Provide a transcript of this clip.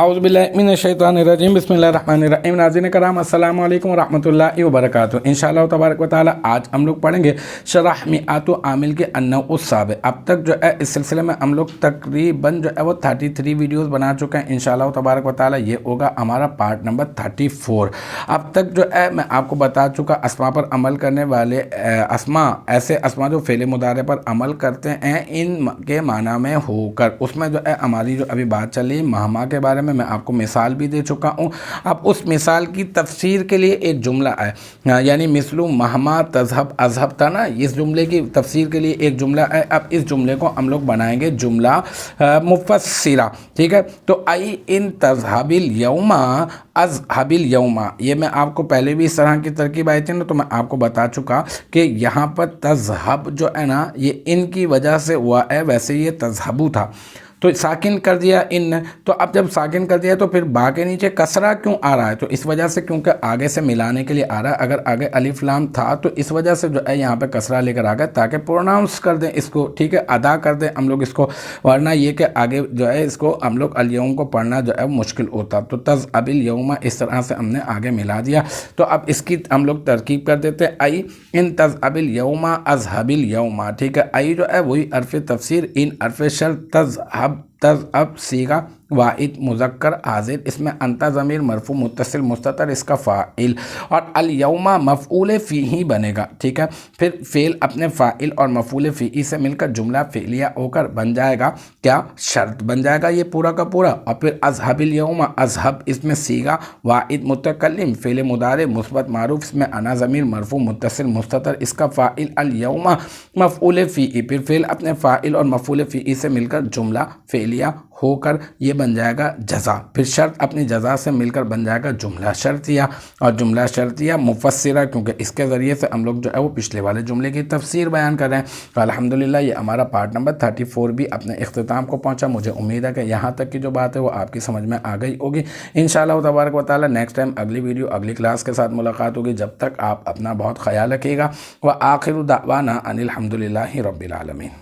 औज़ुबिल्लाहि मिनश्शैतानिर्रजीम बिस्मिल्लाहिर्रहमानिर्रहीम। नाज़रीन कराम अस्सलाम वालेकुम व रहमतुल्लाहि व बरकातुहू। इंशाअल्लाह तबारक व तआला आज हम लोग पढ़ेंगे शरह मिआतु आमिल के अन्नउस्साबिअ। अब तक जो है इस सिलसिले में हम लोग तकरीबन जो है वो 33 वीडियोस बना चुके हैं। इंशाअल्लाह तबारक व तआला ये होगा हमारा पार्ट नंबर 34। अब तक जो है मैं आपको बता चुका अस्मा पर अमल करने वाले अस्मा, ऐसे अस्मा जो फ़ेल मुदारे पर अमल करते हैं इन के माना में होकर, उसमें जो है हमारी जो अभी बात चल रही है महमा के बारे में, मैं आपको मिसाल भी दे चुका हूँ। अब उस मिसाल की तफसीर के लिए एक जुमला है, यानी मिसलू महमा तज़हब अज़हब था ना, इस जुमले की तफसीर के लिए एक जुमला है। अब इस जुमले को हम लोग बनाएंगे जुमला मुफस्सिरा, ठीक है। तो आई इन तज़हबिल यौमा अज़हबिल यौमा, ये मैं आपको पहले भी इस तरह की तरकीब आई थी ना, तो मैं आपको बता चुका कि यहाँ पर तज़हब जो है ना ये इन की वजह से हुआ है, वैसे ये तज़हबू था तो साकिन कर दिया इन। तो अब जब साकिन कर दिया तो फिर बा के नीचे कसरा क्यों आ रहा है? तो इस वजह से क्योंकि आगे से मिलाने के लिए आ रहा है। अगर आगे अलिफ लाम था तो इस वजह से जो है यहाँ पे कसरा लेकर आ गए ताकि प्रोनाउंस कर दें इसको, ठीक है, अदा कर दें हम लोग इसको, वरना ये कि आगे जो है इसको हम लोग अल-यौम को पढ़ना जो है मुश्किल होता। तो तज़अबिल यौमा इस तरह से हमने आगे मिला दिया। तो अब इसकी हम लोग तरकीब कर देते हैं, आई इन तज़अबिल यौमा अज़हबिल यौमा, ठीक है। आई जो है वही अर्फ़ तफसीर, इन अर्फ़ शर तज़अब सीगा वाहिद मुज़क्कर हाज़िर, इसमें अंता ज़मीर मरफू मुत्तसिल मुस्ततर इसका फ़ाइल, और अल यौमा मफ़ऊल फ़ीही बनेगा, ठीक है। फिर फ़ेल अपने फ़ाइल और मफ़ऊल फ़ीही से मिलकर जुमला फ़ेलिया होकर बन जाएगा क्या? शर्त बन जाएगा ये पूरा का पूरा। और फिर अज़हबिल यौमा, अज़हब इसमें सीगा वाहिद मुतकल्लिम फ़ेल मुदारे मुस्बत मारूफ, इसमें अना ज़मीर मरफू मुत्तसिल मुस्ततर इसका फ़ाइल, अल यौमा मफ़ऊल फ़ीही, फिर फ़ेल अपने फ़ाइल और मफ़ऊल फ़ीही से मिलकर जुमला फ़ेलिया होकर ये बन जाएगा जज़ा। फिर शर्त अपनी जज़ा से मिलकर बन जाएगा जुमला शर्तिया, और जुमला शर्तिया मुफस्सिरा, क्योंकि इसके ज़रिए से हम लोग जो है वो पिछले वाले जुमले की तफसीर बयान कर रहे हैं। तो अल्हम्दुलिल्लाह ये हमारा पार्ट नंबर 34 भी अपने इख्तिताम को पहुंचा। मुझे उम्मीद है कि यहाँ तक की जो बात है वो आपकी समझ में आ गई होगी। इंशाअल्लाह तबारक व तआला नेक्स्ट टाइम अगली वीडियो अगली क्लास के साथ मुलाकात होगी। जब तक आप अपना बहुत ख्याल रखिएगा। व आखिर दावाना अनिल हम्दुलिल्लाहि रब्बिल आलमीन।